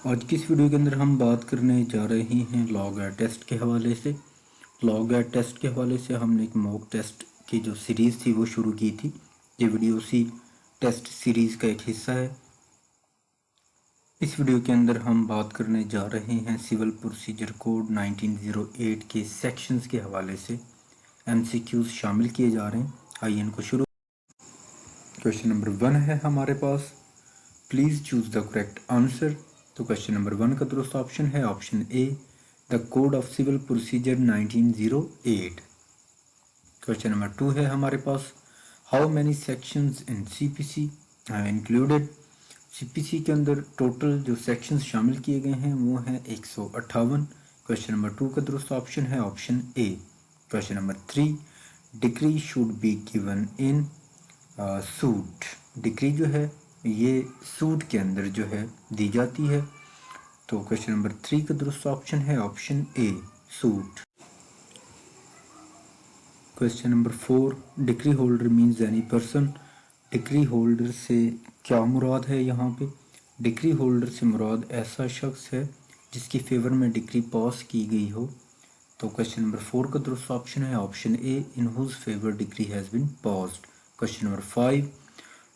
आज की इस वीडियो के अंदर हम बात करने जा रहे हैं लॉग एड टेस्ट के हवाले से। लॉग एड टेस्ट के हवाले से हमने एक मॉक टेस्ट की जो सीरीज़ थी वो शुरू की थी। ये वीडियो उसी टेस्ट सीरीज़ का एक हिस्सा है। इस वीडियो के अंदर हम बात करने जा रहे हैं सिविल प्रोसीजर कोड 1908 के सेक्शंस के हवाले से। MCQs शामिल किए जा रहे हैं। आइए इनको शुरू। क्वेश्चन नंबर 1 है हमारे पास, please choose the correct answer. तो क्वेश्चन नंबर 1 का दुरुस्त ऑप्शन है option A, the code of civil procedure 1908। Question number 2 है हमारे पास, how many sections in CPC are included. CPC के अंदर टोटल जो सेक्शंस शामिल किए गए हैं वो हैं 158। क्वेश्चन नंबर 2 का दुरुस्त ऑप्शन है option A. Question number 3, decree should be given in suit. Decree जो है ये सूट के अंदर जो है दी जाती है। तो क्वेश्चन नंबर 3 का दुरुस्त ऑप्शन है ऑप्शन ए, suit. Question number 4, decree holder means any person. Decree holder से क्या मुराद है यहाँ पे? डिक्री होल्डर से मुराद ऐसा शख्स है जिसकी फेवर में डिक्री पास की गई हो। तो क्वेश्चन नंबर 4 का दुरुस्त ऑप्शन है option A, in whose favour decree has been passed. Question number 5,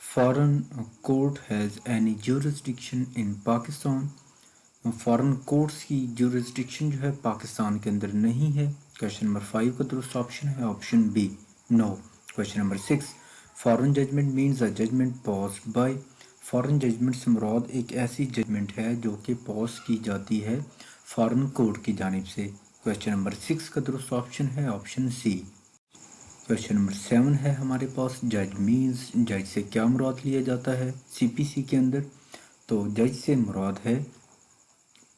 foreign court has any jurisdiction in Pakistan. Foreign courts की ज्यूरिसडिक्शन जो है पाकिस्तान के अंदर नहीं है। क्वेश्चन नंबर 5 का दुरुस्त ऑप्शन है option B, no. Question number 6, foreign judgment means a judgment passed by. Foreign judgment से मुराद एक ऐसी जजमेंट है जो कि पास की जाती है फॉरेन कोर्ट की जानिब से। क्वेश्चन नंबर 6 का दुरुस्त ऑप्शन है ऑप्शन सी। क्वेश्चन नंबर 7 है हमारे पास, जज मीन्स, जज से क्या मुराद लिया जाता है CPC के अंदर? तो जज से मुराद है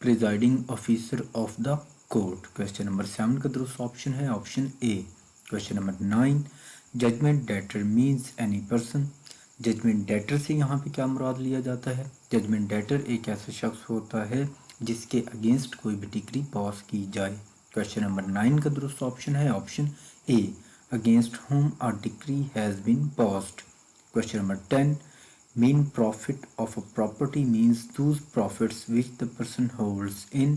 presiding officer of the court. Question number 7 का दुरुस्त ऑप्शन है option A. Question number 9, judgment debtor means any person. Judgment debtor से यहाँ पे क्या मुराद लिया जाता है? जजमेंट डेटर एक ऐसा शख्स होता है जिसके अगेंस्ट कोई भी डिक्री पास की जाए। क्वेश्चन नंबर 9 का दुरुस्त ऑप्शन है option A, against whom a decree has been passed. Question number 10, mean profit of a property means those profits which the person holds in।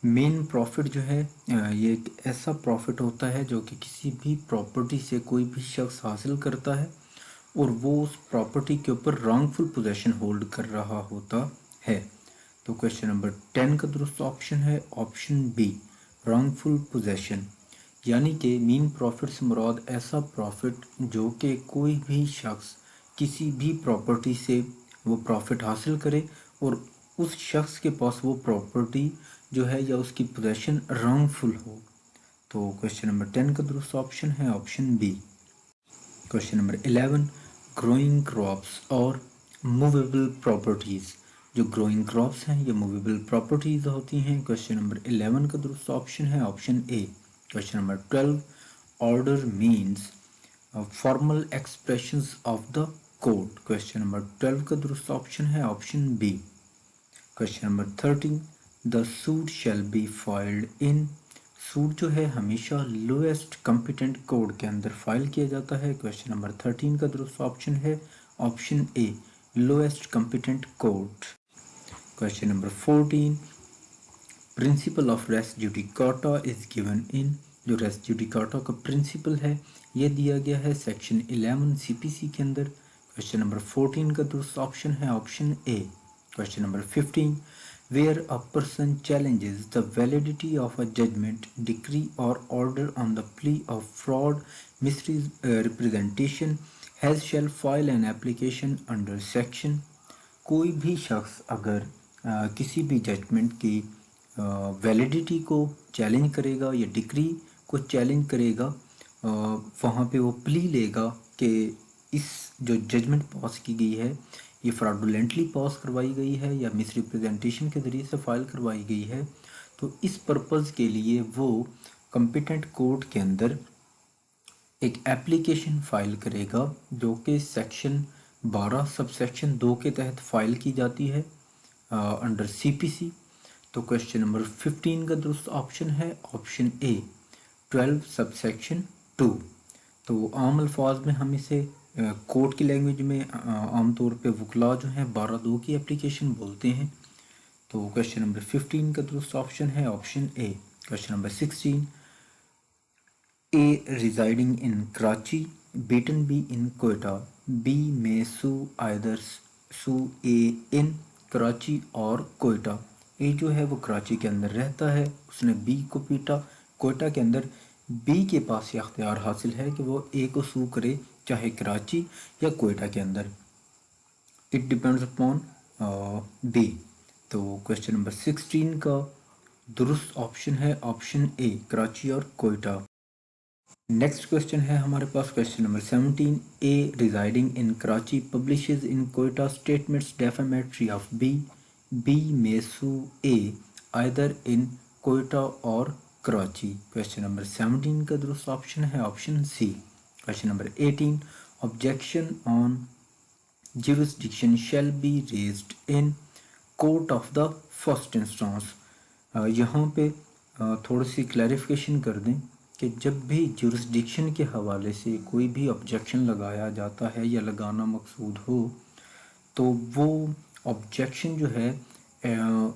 Main profit जो है ये एक ऐसा प्रॉफिट होता है जो कि किसी भी प्रॉपर्टी से कोई भी शख्स हासिल करता है और वो उस प्रॉपर्टी के ऊपर रॉन्गफुल पोजेशन होल्ड कर रहा होता है। तो क्वेश्चन नंबर 10 का दुरुस्त ऑप्शन है ऑप्शन बी, रॉन्गफुल पोजेशन। यानी कि मीन प्रॉफिट से मुराद ऐसा प्रॉफिट जो कि कोई भी शख्स किसी भी प्रॉपर्टी से वो प्रॉफिट हासिल करे और उस शख्स के पास वो प्रॉपर्टी जो है या उसकी पोजेशन रॉन्गफुल हो। तो क्वेश्चन नंबर 10 का दुरुस्त ऑप्शन है option B. Question number 11, growing crops और मूवेबल प्रॉपर्टीज़। जो ग्रोइंग क्रॉप्स हैं ये मूवेबल प्रॉपर्टीज़ होती हैं। क्वेश्चन नंबर 11 का दुरुस्त ऑप्शन है option A. Question number 12, order means formal expressions of the court. Question number 12 का दुरुस्त ऑप्शन है option B. Question number 13, the suit shall be filed in. Suit जो है हमेशा लोएस्ट कॉम्पिटेंट कोड के अंदर फाइल किया जाता है। क्वेश्चन नंबर 13 का दुरुस्त ऑप्शन है option A, lowest competent code. Question number 14, principle of res judicata is given in. जो रेस जुडिकाटा का प्रिंसिपल है ये दिया गया है सेक्शन 11 CPC के अंदर। क्वेश्चन नंबर 14 का दुरुस्त ऑप्शन है option A. Question number 15, where a person challenges the validity of a judgment, decree or order on the plea of fraud, misrepresentation, has shall file an application under section। कोई भी शख्स अगर किसी भी judgement की validity को challenge करेगा या डिक्री को चैलेंज करेगा, वहाँ पे वो प्ली लेगा कि इस जो जजमेंट पास की गई है ये फ्रॉडुलेंटली पास करवाई गई है या मिस रिप्रेजेंटेशन के ज़रिए से फाइल करवाई गई है, तो इस पर्पज़ के लिए वो कॉम्पिटेंट कोर्ट के अंदर एक एप्लीकेशन फ़ाइल करेगा जो कि सेक्शन 12 सब सेक्शन 2 के तहत फ़ाइल की जाती है अंडर CPC। तो क्वेश्चन नंबर 15 का दुरुस्त ऑप्शन है ऑप्शन ए, 12 सब सेक्शन 2। तो आम अल्फाज में हम इसे कोर्ट की लैंग्वेज में आमतौर पे वकला जो हैं 12(2) की एप्लीकेशन बोलते हैं। तो क्वेश्चन नंबर 15 का दुरुस्त ऑप्शन है option A. Question number 16, A residing in Karachi beaten B in Quetta, B में सू आइदर सू ए इन कराची और कोयटा। ए जो है वो कराची के अंदर रहता है, उसने बी को पीटा। कोयटा के अंदर बी के पास ये अख्तियार हासिल है कि वो ए को सू करे, चाहे कराची या कोयटा के अंदर। It depends upon B. तो क्वेश्चन नंबर 16 का दुरुस्त ऑप्शन है ऑप्शन ए, कराची और कोयटा। नेक्स्ट क्वेश्चन है हमारे पास question number 17, A residing in Karachi publishes in Quetta statements defamatory of B, B में sue A either in Quetta और कराची। क्वेश्चन नंबर 17 का दुरुस्त ऑप्शन है option C. Question number 18, objection on jurisdiction shall be raised in court of the first instance। यहाँ पे थोड़ी सी clarification कर दें कि जब भी jurisdiction के हवाले से कोई भी ऑब्जेक्शन लगाया जाता है या लगाना मकसूद हो, तो वो ऑब्जेक्शन जो है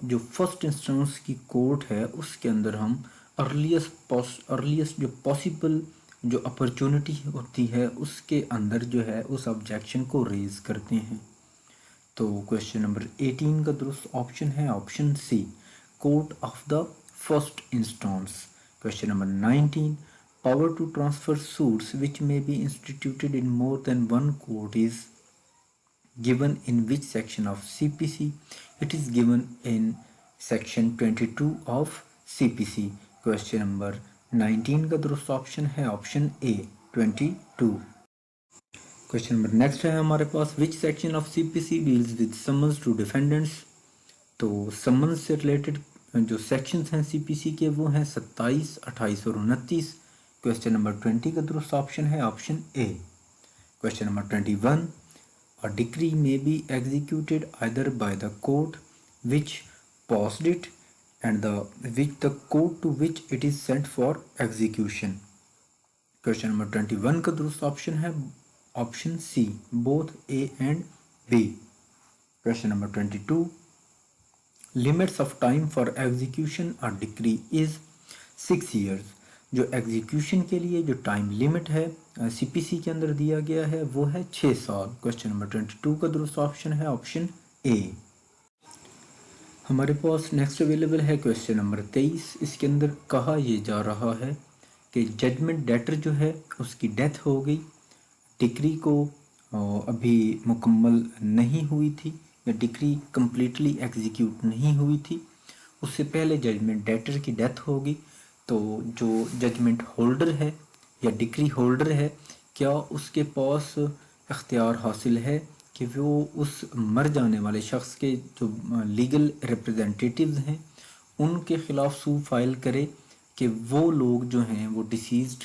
जो फर्स्ट इंस्टेंस की कोर्ट है उसके अंदर हम अर्लीस्ट जो पॉसिबल जो अपॉर्चुनिटी होती है उसके अंदर जो है उस ऑब्जेक्शन को रेज करते हैं। तो क्वेश्चन नंबर 18 का दुरुस्त ऑप्शन है option C, court of the first instance. Question number 19, power to transfer suits which may be instituted in more than one court is given in which section of CPC? It is given in section 22 of CPC। Question number 19 का दुरुस्त option है option A 22। Question number next है हमारे पास, which section of CPC deals with summons to defendants. तो summons से related जो sections हैं CPC के वो हैं 27, 28 और 29। क्वेश्चन नंबर 20 का दुरुस्त ऑप्शन है option A. Question number 21, a decree may be executed either by the court which passed it and the court to which it is sent for execution। Question number 21 का दुरुस्त option है option C, both A and B. Question number 22, limits of time for execution a decree is 6 years। जो execution के लिए जो time limit है CPC के अंदर दिया गया है वो है 6 साल। क्वेश्चन नंबर 22 का दुरुस्त ऑप्शन है ऑप्शन ए। हमारे पास नेक्स्ट अवेलेबल है क्वेश्चन नंबर 23। इसके अंदर कहा यह जा रहा है कि जजमेंट डेटर जो है उसकी डेथ हो गई, डिक्री को अभी मुकम्मल नहीं हुई थी या डिक्री कम्प्लीटली एग्जीक्यूट नहीं हुई थी, उससे पहले जजमेंट डेटर की डेथ हो गई। तो जो जजमेंट होल्डर है या डिक्री होल्डर है, क्या उसके पास इख्तियार हासिल है कि वो उस मर जाने वाले शख्स के जो लीगल रिप्रेजेंटेटिव्स हैं उनके ख़िलाफ़ सूट फाइल करे कि वो लोग जो हैं वो डिसीज्ड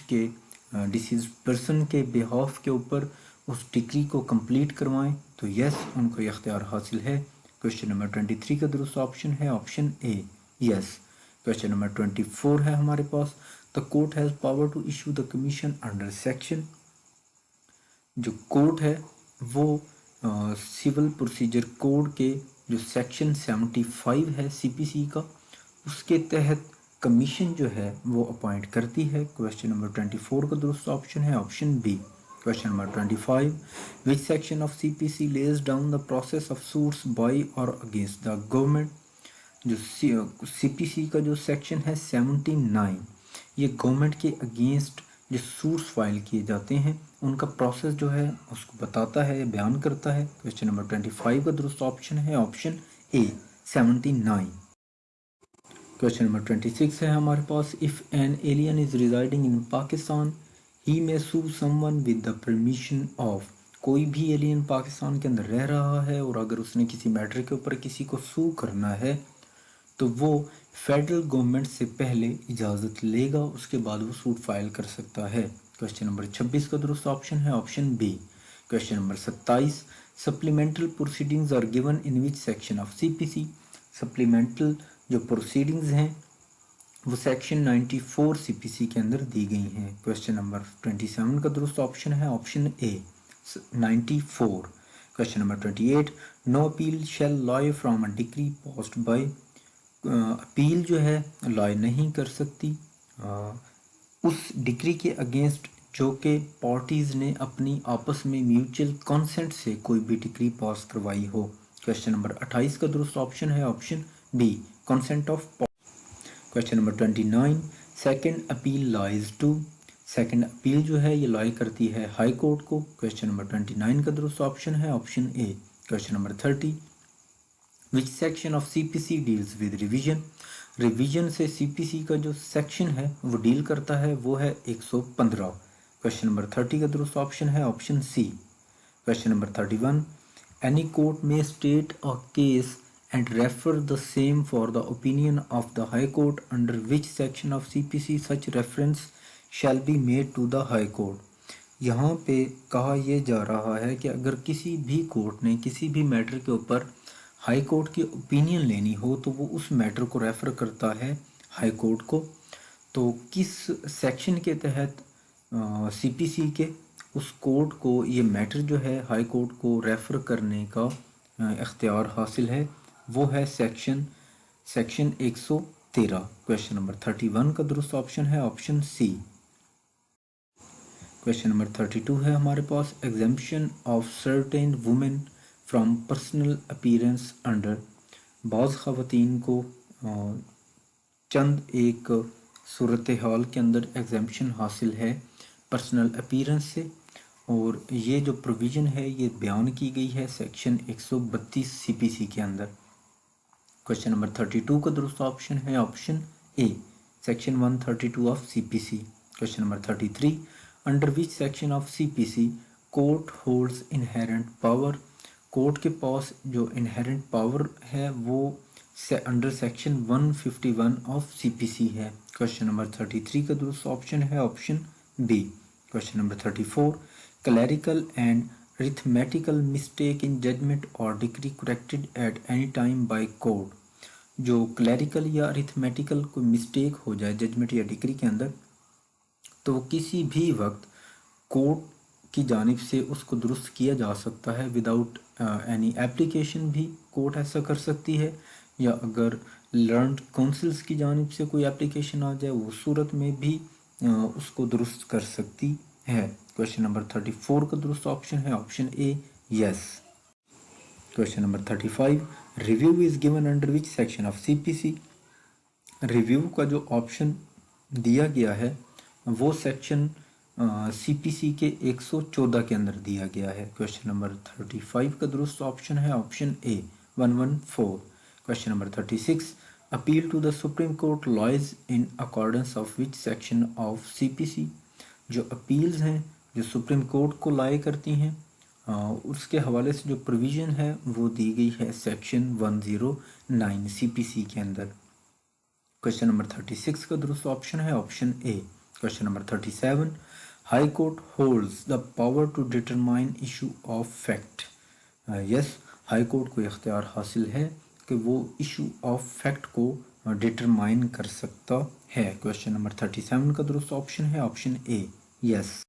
पर्सन के बिहाफ के ऊपर उस डिक्री को कंप्लीट करवाएं। तो यस, उनको ये इख्तियार हासिल है। क्वेश्चन नंबर 23 का दुरुस्त ऑप्शन है option A, yes. Question number 24 है हमारे पास, the court has power to issue the commission under section. जो कोर्ट है वो सिविल प्रोसीजर कोड के जो सेक्शन 75 है CPC का, उसके तहत कमीशन जो है वो अपॉइंट करती है। क्वेश्चन नंबर 24 का दुरुस्त ऑप्शन है option B. Question number 25, which section of CPC lays down the process of suits by और अगेंस्ट द गवर्नमेंट। जो CPC का जो सेक्शन है 79, ये गवर्नमेंट के अगेंस्ट जो सूट्स फाइल किए जाते हैं उनका प्रोसेस जो है उसको बताता है, बयान करता है। क्वेश्चन नंबर 25 का दुरुस्त ऑप्शन है ऑप्शन ए 79। क्वेश्चन नंबर 26 है हमारे पास, if an alien is residing in Pakistan he may sue someone with the permission of. कोई भी एलियन पाकिस्तान के अंदर रह रहा है और अगर उसने किसी मैटर के ऊपर किसी को सू करना है तो वो फेडरल गवर्नमेंट से पहले इजाज़त लेगा, उसके बाद वो सूट फाइल कर सकता है। क्वेश्चन नंबर 26 का दुरुस्त ऑप्शन है option B. Question number 27, supplemental proceedings are given in which section of CPC। Supplemental जो प्रोसीडिंग्स हैं वो सेक्शन 94 CPC के अंदर दी गई हैं। क्वेश्चन नंबर 27 का दुरुस्त ऑप्शन है option A 94। Question number 28, no appeal shall lie from a decree passed by, appeal जो है लॉय नहीं कर सकती उस डिक्री के अगेंस्ट जो कि पार्टीज ने अपनी आपस में म्यूचुअल कंसेंट से कोई भी डिक्री पास करवाई हो। क्वेश्चन नंबर 28 का दुरुस्त ऑप्शन है option B, consent of. Question number 29, second appeal lies to, second appeal जो है ये लॉय करती है हाई कोर्ट को। क्वेश्चन नंबर 29 का दुरुस्त ऑप्शन है option A. Question number 30, which section of CPC deals with revision, revision से सीपीसी का जो सेक्शन है वो डील करता है वो है 115। क्वेश्चन नंबर 30 का दुरुस्त ऑप्शन है option C. Question number 31, any court may state a case and refer the same for the opinion of the High Court under which section of CPC such reference shall be made to the High Court। यहाँ पे कहा यह जा रहा है कि अगर किसी भी कोर्ट ने किसी भी मैटर के ऊपर हाई कोर्ट की ओपिनियन लेनी हो तो वो उस मैटर को रेफ़र करता है हाई कोर्ट को। तो किस सेक्शन के तहत सीपीसी के उस कोर्ट को ये मैटर जो है हाई कोर्ट को रेफ़र करने का इख्तियार हासिल है, वो है सेक्शन 113। क्वेश्चन नंबर 31 का दुरुस्त ऑप्शन है ऑप्शन सी। क्वेश्चन नंबर 32 है हमारे पास, exemption of certain women from personal appearance under, बाज़ ख़वातीन को चंद एक सूरत हाल के अंदर एग्जेम्पशन हासिल है पर्सनल अपीयरेंस से, और ये जो प्रोविज़न है ये बयान की गई है सेक्शन 132 सीपीसी के अंदर। क्वेश्चन नंबर 32 का दुरुस्त ऑप्शन है option A, section 132 of CPC. Question number 33, under which section of CPC court holds inherent power, court के पास जो इनहेरेंट पावर है वो अंडर सेक्शन 151 ऑफ सीपीसी है। क्वेश्चन नंबर 33 का दुरुस्त ऑप्शन है option B. Question number 34, clerical and arithmetical mistake in judgment or decree corrected at any time by court, जो क्लैरिकल या अरिथमेटिकल कोई मिस्टेक हो जाए जजमेंट या डिक्री के अंदर तो किसी भी वक्त कोर्ट की जानिब से उसको दुरुस्त किया जा सकता है विदाउट एनी एप्लीकेशन भी कोर्ट ऐसा कर सकती है, या अगर लर्नड काउंसिल्स की जानिब से कोई एप्लीकेशन आ जाए वो सूरत में भी उसको दुरुस्त कर सकती है। क्वेश्चन नंबर 34 का दुरुस्त ऑप्शन है option A, yes. Question number 35, review is given under which section of CPC, review का जो ऑप्शन दिया गया है वो सेक्शन सीपीसी के 114 के अंदर दिया गया है। क्वेश्चन नंबर 35 का दुरुस्त ऑप्शन है option A, 114। Question number 36, appeal to the supreme court lies in accordance of which section of CPC, जो अपील्स हैं जो सुप्रीम कोर्ट को लाए करती हैं उसके हवाले से जो प्रोविज़न है वो दी गई है सेक्शन 109 सीपीसी के अंदर। क्वेश्चन नंबर 36 का दुरुस्त ऑप्शन है option A. Question number 37, high court holds the power to determine issue of fact, yes, high court को इख्तियार हासिल है कि वो इशू ऑफ फैक्ट को डिटरमाइन कर सकता है। क्वेश्चन नंबर 37 का दुरुस्त ऑप्शन है option A, yes.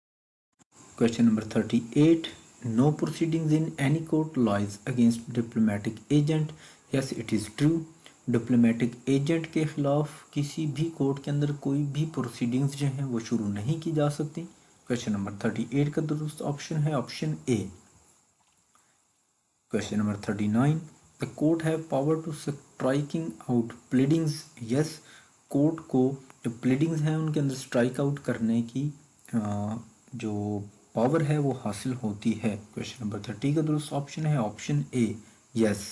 Question number 38, no proceedings in any court lies against diplomatic agent, yes it is true, diplomatic agent के ख़िलाफ़ किसी भी कोर्ट के अंदर कोई भी प्रोसीडिंग्स जो हैं वो शुरू नहीं की जा सकती। क्वेश्चन नंबर 38 का दुरुस्त ऑप्शन है option A. Question number 39, the court have power to striking out pleadings, yes, court को जो प्लीडिंग्स हैं उनके अंदर स्ट्राइक आउट करने की जो पावर है वो हासिल होती है। क्वेश्चन नंबर 30 का दुरुस्त ऑप्शन है option A, yes.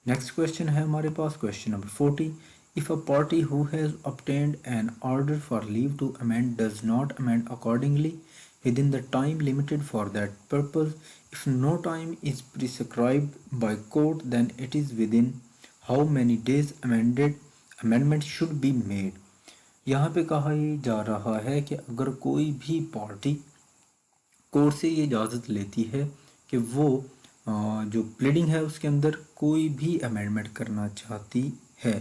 Next question है हमारे पास question number 40, if a party who has obtained an order for leave to amend does not amend accordingly within the time limited for that purpose, if no time is prescribed by court then it is within how many days amendment should be made। यहाँ पे कहा जा रहा है कि अगर कोई भी पार्टी कोर्ट से ये इजाज़त लेती है कि वो जो प्लीडिंग है उसके अंदर कोई भी अमेंडमेंट करना चाहती है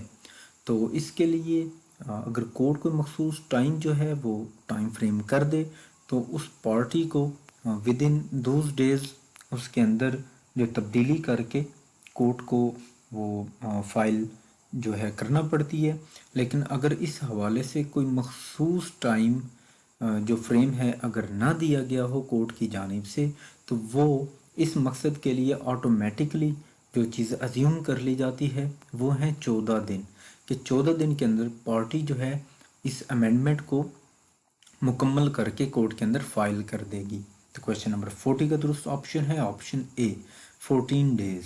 तो इसके लिए अगर कोर्ट कोई मखसूस टाइम जो है वो टाइम फ्रेम कर दे तो उस पार्टी को विद इन दोज डेज उसके अंदर जो तब्दीली करके कोर्ट को वो फाइल जो है करना पड़ती है। लेकिन अगर इस हवाले से कोई मखसूस टाइम जो फ्रेम है अगर ना दिया गया हो कोर्ट की जानिब से, तो वो इस मकसद के लिए ऑटोमेटिकली जो चीज़ अज्यूम कर ली जाती है वो है 14 दिन, कि 14 दिन के अंदर पार्टी जो है इस अमेंडमेंट को मुकम्मल करके कोर्ट के अंदर फाइल कर देगी। तो क्वेश्चन नंबर 40 का दुरुस्त ऑप्शन है ऑप्शन ए 14 डेज।